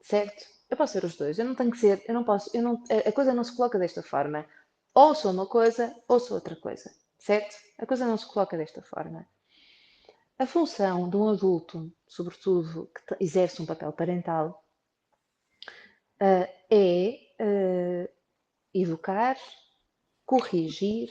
certo? Eu posso ser os dois. Eu não tenho que ser, eu não posso, eu não, a coisa não se coloca desta forma. Ou sou uma coisa, ou sou outra coisa, certo? A coisa não se coloca desta forma. A função de um adulto, sobretudo que exerce um papel parental, é educar, corrigir,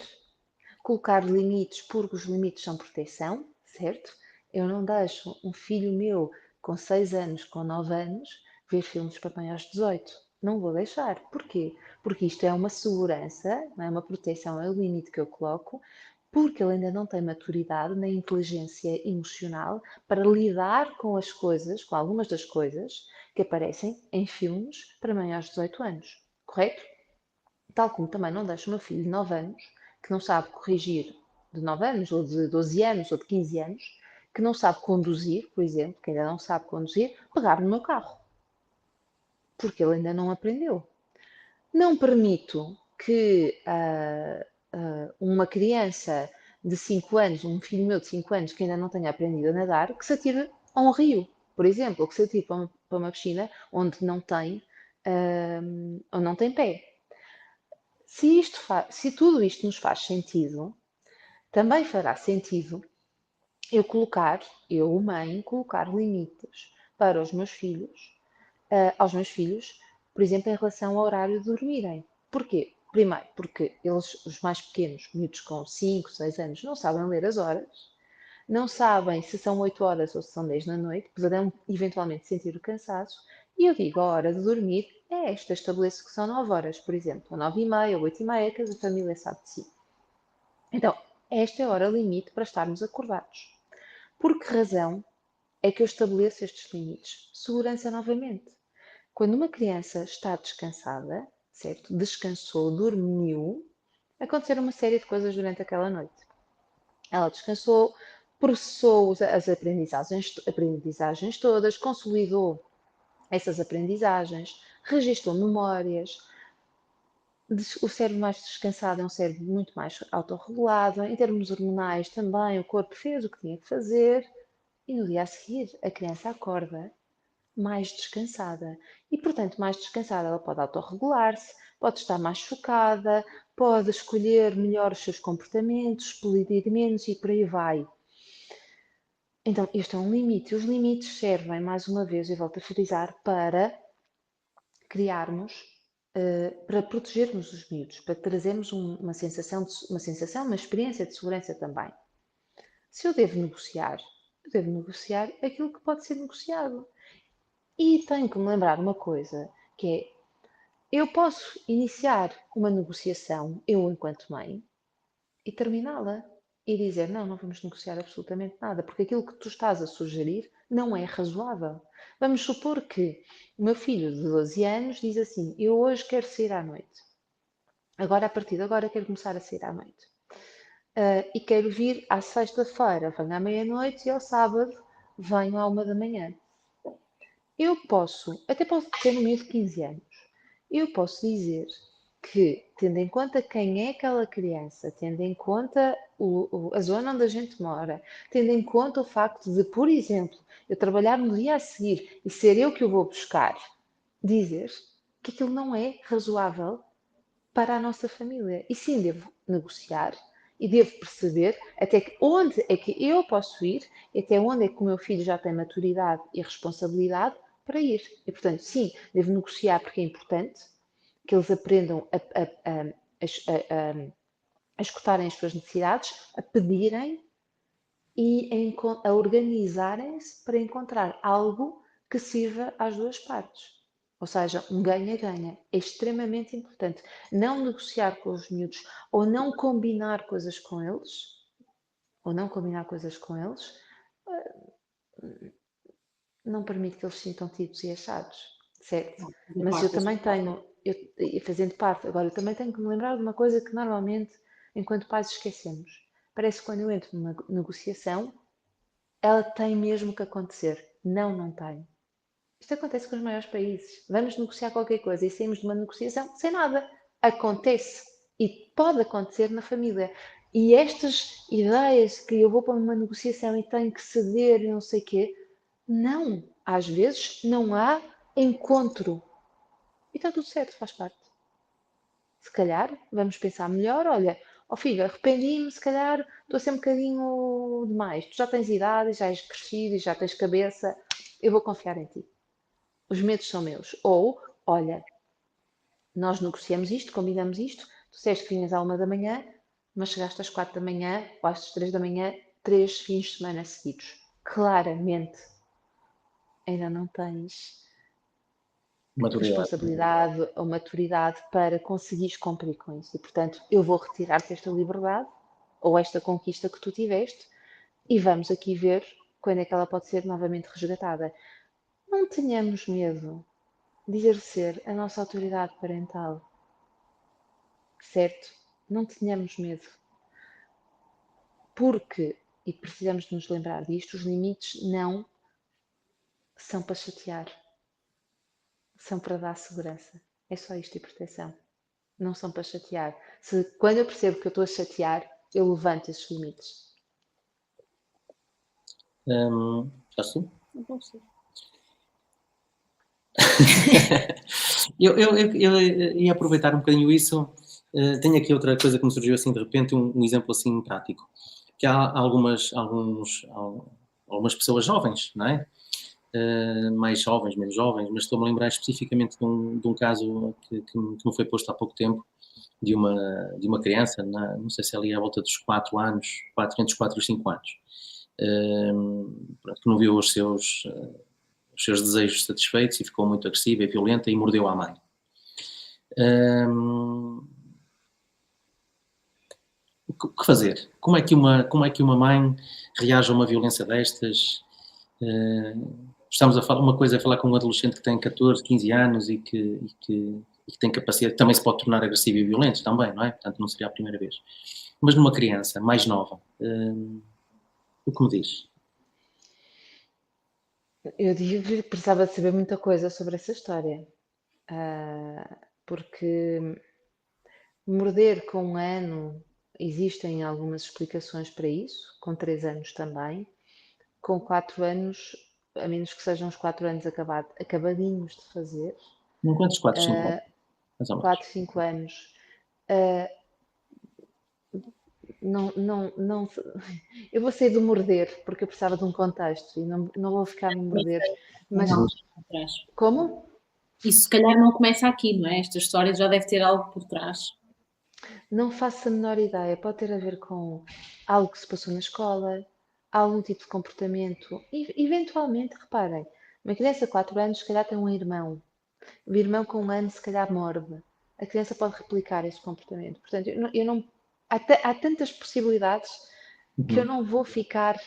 colocar limites, porque os limites são proteção, certo? Eu não deixo um filho meu com 6 anos, com 9 anos, ver filmes para maiores de 18. Não vou deixar. Porquê? Porque isto é uma segurança, não é uma proteção, é o limite que eu coloco, porque ele ainda não tem maturidade nem inteligência emocional para lidar com as coisas, com algumas das coisas que aparecem em filmes para maiores de 18 anos. Correto? Tal como também não deixo o meu filho de 9 anos, que não sabe corrigir, de 9 anos, ou de 12 anos, ou de 15 anos, que não sabe conduzir, por exemplo, que ainda não sabe conduzir, pegar no meu carro, porque ele ainda não aprendeu. Não permito que uma criança de 5 anos, um filho meu de 5 anos que ainda não tenha aprendido a nadar, que se atire a um rio, por exemplo, ou que se atire para uma piscina onde não tem pé. Se tudo isto nos faz sentido, também fará sentido eu, mãe, colocar limites para os meus filhos, aos meus filhos, por exemplo, em relação ao horário de dormirem. Porquê? Primeiro, porque eles, os mais pequenos, miúdos com 5, 6 anos, não sabem ler as horas, não sabem se são 8 horas ou se são 10 da noite, poderão eventualmente sentir o cansaço, e eu digo, a hora de dormir é esta, estabeleço que são 9 horas, por exemplo, ou 9h30, ou 8h30, que a família sabe de si. Então, esta é a hora limite para estarmos acordados. Por que razão é que eu estabeleço estes limites? Segurança novamente. Quando uma criança está descansada, certo? Descansou, dormiu, aconteceram uma série de coisas durante aquela noite. Ela descansou, processou as aprendizagens todas, consolidou essas aprendizagens, registrou memórias. O cérebro mais descansado é um cérebro muito mais autorregulado. Em termos hormonais, também o corpo fez o que tinha que fazer e no dia a seguir a criança acorda mais descansada. E, portanto, mais descansada, ela pode autorregular-se, pode estar mais focada, pode escolher melhor os seus comportamentos, colidir menos e por aí vai. Então, este é um limite. Os limites servem, mais uma vez, e volto a frisar, para criarmos, para protegermos os miúdos, para trazermos uma experiência de segurança também. Se eu devo negociar aquilo que pode ser negociado. E tenho que me lembrar uma coisa, que é, eu posso iniciar uma negociação, eu enquanto mãe, e terminá-la. E dizer, não, não vamos negociar absolutamente nada, porque aquilo que tu estás a sugerir não é razoável. Vamos supor que o meu filho de 12 anos diz assim, eu hoje quero sair à noite. Agora, a partir de agora, quero começar a sair à noite. E quero vir à sexta-feira, venho à meia-noite, e ao sábado venho à 1 da manhã. Eu posso, até posso ter no meio de 15 anos, eu posso dizer que, tendo em conta quem é aquela criança, tendo em conta a zona onde a gente mora, tendo em conta o facto de, por exemplo, eu trabalhar no dia a seguir e ser eu que o vou buscar, dizer que aquilo não é razoável para a nossa família. E sim, devo negociar e devo perceber até que onde é que eu posso ir e até onde é que o meu filho já tem maturidade e responsabilidade para ir. E, portanto, sim, devo negociar porque é importante que eles aprendam a escutarem as suas necessidades, a pedirem e a organizarem-se para encontrar algo que sirva às duas partes. Ou seja, um ganha-ganha. É extremamente importante. Não negociar com os miúdos ou não combinar coisas com eles, não permite que eles se sintam tidos e achados, certo? Mas eu também tenho, fazendo parte, agora eu também tenho que me lembrar de uma coisa que normalmente, enquanto pais, esquecemos. Parece que quando eu entro numa negociação, ela tem mesmo que acontecer. Não, não tem. Isto acontece com os maiores países. Vamos negociar qualquer coisa e saímos de uma negociação sem nada. Acontece. E pode acontecer na família. E estas ideias que eu vou para uma negociação e tenho que ceder e não sei o quê, não. Às vezes não há encontro. E está tudo certo, faz parte. Se calhar, vamos pensar melhor, olha, ó filho, arrependi-me, se calhar estou a ser um bocadinho demais. Tu já tens idade, já és crescido e já tens cabeça, eu vou confiar em ti. Os medos são meus. Ou, olha, nós negociamos isto, combinamos isto, tu disseste que vinhas à 1 da manhã, mas chegaste às 4 da manhã ou às 3 da manhã, 3 fins de semana seguidos. Claramente, ainda não tens Maturidade. responsabilidade ou maturidade para conseguires cumprir com isso. E, portanto, eu vou retirar-te esta liberdade ou esta conquista que tu tiveste e vamos aqui ver quando é que ela pode ser novamente resgatada. Não tenhamos medo de exercer a nossa autoridade parental, certo? Não tenhamos medo. Porque, e precisamos de nos lembrar disto, os limites não são para chatear, são para dar segurança. É só isto e proteção. Não são para chatear. Quando eu percebo que eu estou a chatear, eu levanto esses limites. Estás tu? Não posso ser. Eu ia aproveitar um bocadinho isso. Tenho aqui outra coisa que me surgiu assim de repente, um exemplo assim prático. Que há algumas pessoas jovens, não é? Mais jovens, menos jovens, mas estou-me a lembrar especificamente de um caso que me foi posto há pouco tempo, de uma criança, não sei se ali à volta dos 4 anos, entre os 4 e os 5 anos, que não viu os seus desejos satisfeitos e ficou muito agressiva e violenta e mordeu à mãe. O que fazer? Como é que uma mãe reage a uma violência destas? Estamos a falar, uma coisa é falar com um adolescente que tem 14, 15 anos e que tem capacidade, também se pode tornar agressivo e violento também, não é? Portanto, não seria a primeira vez. Mas numa criança mais nova, o que me diz? Eu digo que precisava de saber muita coisa sobre essa história. Porque morder com 1 ano, existem algumas explicações para isso, com 3 anos também. Com 4 anos, a menos que sejam os 4 anos acabadinhos de fazer, Não quantos 4, 5 anos? Mais ou menos. 4, 5 anos, não, eu vou sair do morder, porque eu precisava de um contexto e não vou ficar no morder, mas Não, atrás. como? Isso se calhar não começa aqui, não é? Esta história já deve ter algo por trás. Não faço a menor ideia, pode ter a ver com algo que se passou na escola, algum tipo de comportamento, e eventualmente, reparem, uma criança de 4 anos se calhar tem um irmão, o irmão com 1 ano se calhar morde, a criança pode replicar esse comportamento, portanto, há tantas possibilidades que eu não vou ficar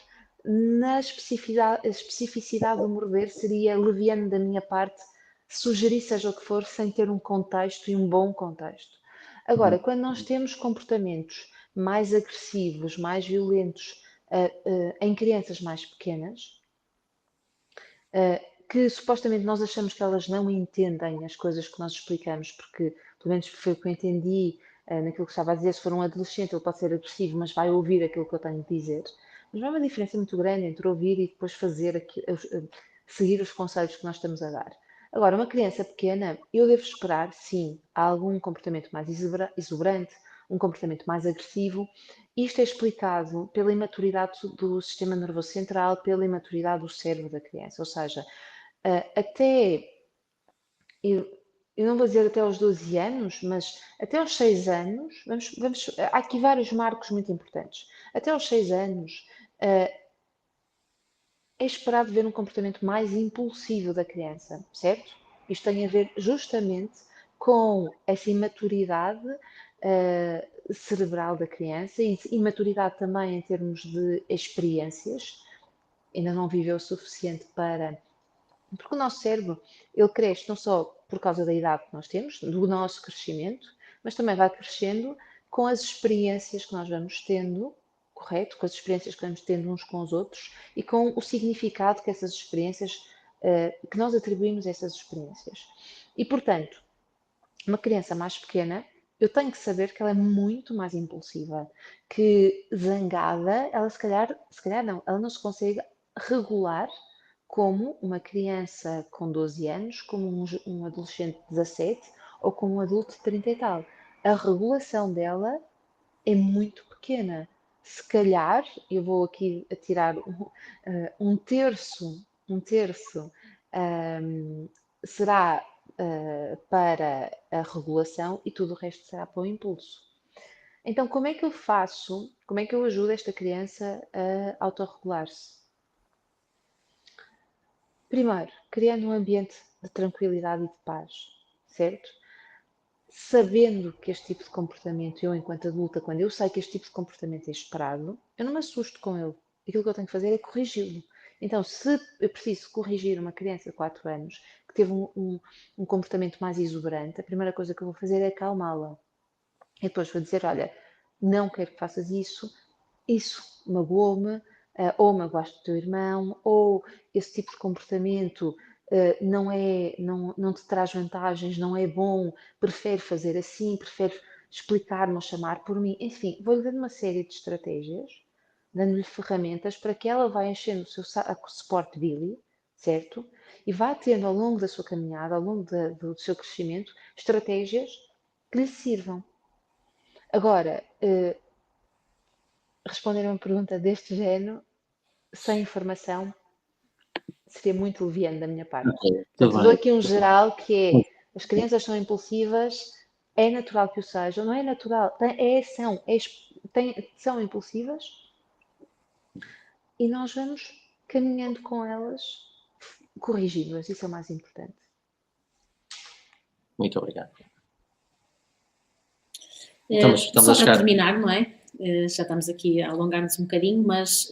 na especificidade, a especificidade do morder seria leviano da minha parte sugerir seja o que for sem ter um contexto e um bom contexto. Agora, quando nós temos comportamentos mais agressivos, mais violentos em crianças mais pequenas, que supostamente nós achamos que elas não entendem as coisas que nós explicamos, porque pelo menos foi o que eu entendi naquilo que estava a dizer. Se for um adolescente, ele pode ser agressivo, mas vai ouvir aquilo que eu tenho de dizer. Mas não há uma diferença muito grande entre ouvir e depois fazer seguir os conselhos que nós estamos a dar. Agora, uma criança pequena, eu devo esperar, sim, algum comportamento mais exuberante, um comportamento mais agressivo. Isto é explicado pela imaturidade do sistema nervoso central, pela imaturidade do cérebro da criança. Ou seja, até, eu não vou dizer até aos 12 anos, mas até aos 6 anos, há aqui vários marcos muito importantes. Até aos 6 anos, é esperado ver um comportamento mais impulsivo da criança, certo? Isto tem a ver justamente com essa imaturidade cerebral da criança e imaturidade também em termos de experiências. Ainda não viveu o suficiente para... Porque o nosso cérebro, ele cresce não só por causa da idade que nós temos, do nosso crescimento, mas também vai crescendo com as experiências que nós vamos tendo, correto? Com as experiências que vamos tendo uns com os outros e com o significado que essas experiências, que nós atribuímos a essas experiências. E, portanto, uma criança mais pequena, eu tenho que saber que ela é muito mais impulsiva, que zangada, ela se calhar não, ela não se consegue regular como uma criança com 12 anos, como um adolescente de 17 ou como um adulto de 30 e tal. A regulação dela é muito pequena. Se calhar, eu vou aqui atirar um terço, será para a regulação e tudo o resto será para o impulso. Então, como é que eu faço, como é que eu ajudo esta criança a autorregular-se? Primeiro, criando um ambiente de tranquilidade e de paz, certo? Sabendo que este tipo de comportamento, eu enquanto adulta, quando eu sei que este tipo de comportamento é esperado, eu não me assusto com ele. Aquilo que eu tenho que fazer é corrigi-lo. Então, se eu preciso corrigir uma criança de 4 anos que teve um comportamento mais exuberante, a primeira coisa que eu vou fazer é acalmá-la. E depois vou dizer, olha, não quero que faças isso magoou-me, ou magoaste o teu irmão, ou esse tipo de comportamento não te traz vantagens, não é bom, prefere fazer assim, prefere explicar-me ou chamar por mim. Enfim, vou-lhe dando uma série de estratégias, dando-lhe ferramentas para que ela vá enchendo o seu suporte Billy, certo? E vá tendo ao longo da sua caminhada, ao longo do seu crescimento, estratégias que lhe sirvam. Agora, responder a uma pergunta deste género, sem informação, seria muito leviano da minha parte. Ok, tudo Portanto, dou bem. aqui um geral que é, as crianças são impulsivas, é natural que o sejam, não é natural, são impulsivas e nós vamos caminhando com elas, corrigindo-as, isso é o mais importante. Muito obrigado. Só Estamos a para chegar. terminar, não é? Já estamos aqui a alongar-nos um bocadinho, mas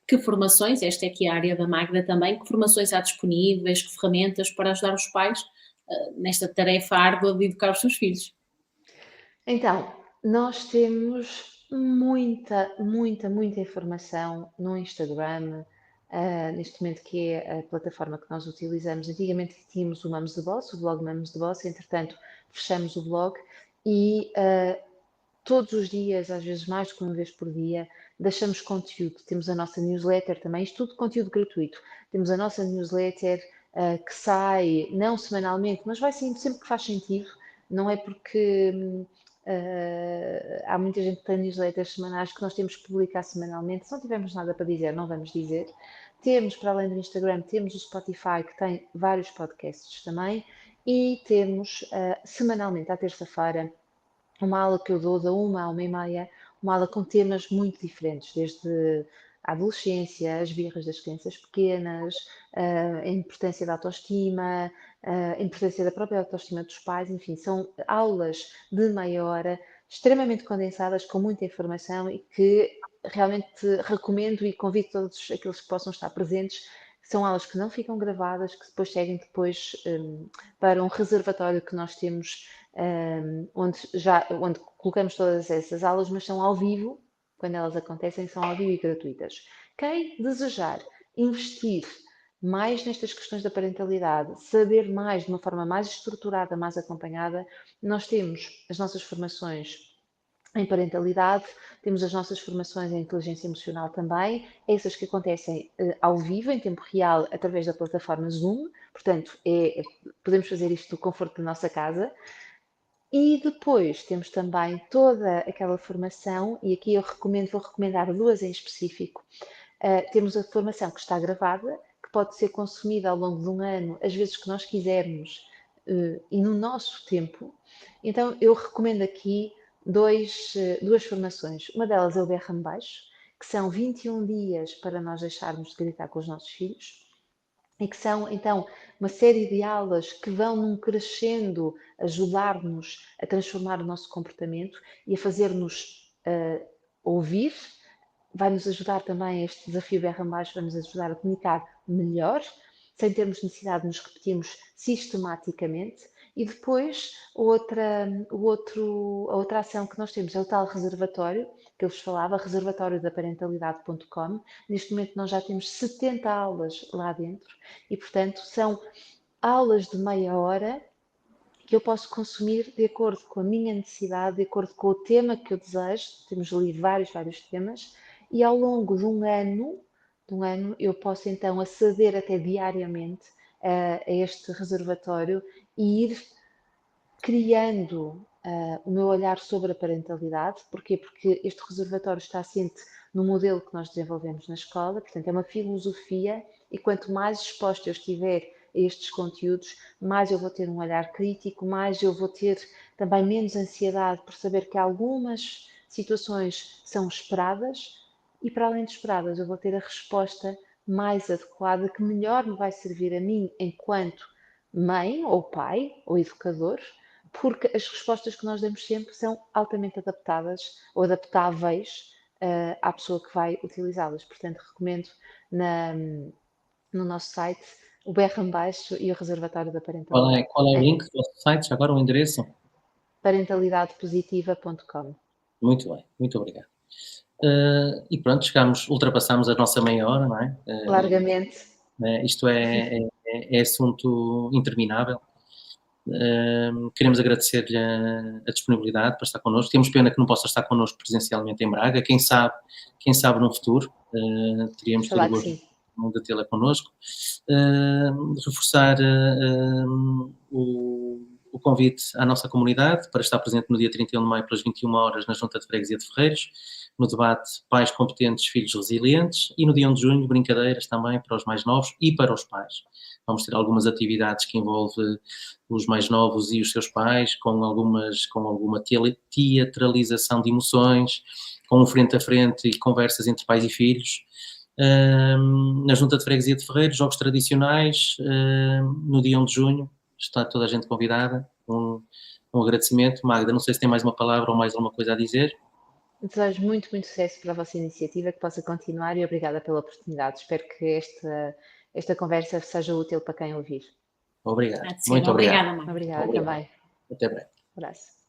que formações, esta é aqui a área da Magda também, que formações há disponíveis, que ferramentas para ajudar os pais nesta tarefa árdua de educar os seus filhos? Então, nós temos muita informação no Instagram, neste momento que é a plataforma que nós utilizamos. Antigamente tínhamos o Mums the Boss, o blog Mums the Boss, entretanto fechamos o blog e todos os dias, às vezes mais do que uma vez por dia, deixamos conteúdo. Temos a nossa newsletter também, isto tudo conteúdo gratuito. Temos a nossa newsletter que sai, não semanalmente, mas vai saindo sempre que faz sentido. Não é porque há muita gente que tem newsletters semanais que nós temos que publicar semanalmente. Se não tivermos nada para dizer, não vamos dizer. Temos, para além do Instagram, temos o Spotify, que tem vários podcasts também. E temos semanalmente, à terça-feira, uma aula que eu dou da 1 à 1h30, uma aula com temas muito diferentes, desde a adolescência, as birras das crianças pequenas, a importância da autoestima, a importância da própria autoestima dos pais, enfim, são aulas de meia hora, extremamente condensadas, com muita informação e que realmente recomendo e convido todos aqueles que possam estar presentes. São aulas que não ficam gravadas, que depois seguem para um reservatório que nós temos onde colocamos todas essas aulas, mas são ao vivo, quando elas acontecem, são ao vivo e gratuitas. Quem desejar investir mais nestas questões da parentalidade, saber mais de uma forma mais estruturada, mais acompanhada, nós temos as nossas formações em parentalidade, temos as nossas formações em inteligência emocional também, essas que acontecem ao vivo, em tempo real, através da plataforma Zoom, portanto, podemos fazer isto do conforto da nossa casa. E depois temos também toda aquela formação, e aqui vou recomendar duas em específico. Temos a formação que está gravada, que pode ser consumida ao longo de um ano, às vezes que nós quisermos, e no nosso tempo. Então, eu recomendo aqui duas formações. Uma delas é o Berra Baixo, que são 21 dias para nós deixarmos de gritar com os nossos filhos, e que são, então, uma série de aulas que vão num crescendo ajudar-nos a transformar o nosso comportamento e a fazer-nos ouvir. Vai-nos ajudar também, este desafio Berra Baixo vai-nos ajudar a comunicar melhor, sem termos necessidade de nos repetirmos sistematicamente. E depois, a outra ação que nós temos é o tal reservatório, que eu vos falava, reservatoriodaparentalidade.com. Neste momento nós já temos 70 aulas lá dentro e, portanto, são aulas de meia hora que eu posso consumir de acordo com a minha necessidade, de acordo com o tema que eu desejo. Temos ali vários temas, e ao longo de um ano eu posso então aceder até diariamente a este reservatório e ir criando o meu olhar sobre a parentalidade. Porquê? Porque este reservatório está assente no modelo que nós desenvolvemos na escola, portanto é uma filosofia, e quanto mais exposta eu estiver a estes conteúdos, mais eu vou ter um olhar crítico, mais eu vou ter também menos ansiedade por saber que algumas situações são esperadas, e para além de esperadas eu vou ter a resposta mais adequada, que melhor me vai servir a mim enquanto mãe ou pai ou educador, porque as respostas que nós damos sempre são altamente adaptadas ou adaptáveis à pessoa que vai utilizá-las. Portanto, recomendo no nosso site o Berra Baixo e o Reservatório da Parentalidade. Qual é o link do vosso site? Já agora o endereço? Parentalidadepositiva.com. Muito bem, muito obrigado. E pronto, ultrapassamos a nossa meia hora, não é? Largamente. Isto é assunto interminável. Queremos agradecer-lhe a disponibilidade para estar connosco. Temos pena que não possa estar connosco presencialmente em Braga. Quem sabe num futuro teríamos todo o gosto de tê-la connosco. Reforçar o convite à nossa comunidade para estar presente no dia 31 de maio pelas 21 horas na Junta de Freguesia de Ferreiros, no debate Pais Competentes, Filhos Resilientes, e no dia 1 de junho, brincadeiras também para os mais novos e para os pais. Vamos ter algumas atividades que envolvem os mais novos e os seus pais, com alguma teatralização de emoções, com um frente a frente e conversas entre pais e filhos. Na Junta de Freguesia de Ferreiros, jogos tradicionais, no dia 1 de junho, está toda a gente convidada. Um agradecimento. Magda, não sei se tem mais uma palavra ou mais alguma coisa a dizer. Desejo muito, muito sucesso para a vossa iniciativa, que possa continuar, e obrigada pela oportunidade. Espero que esta conversa seja útil para quem ouvir. Obrigado. Muito obrigado. Obrigada, Magda. Obrigada também. Até breve. Um abraço.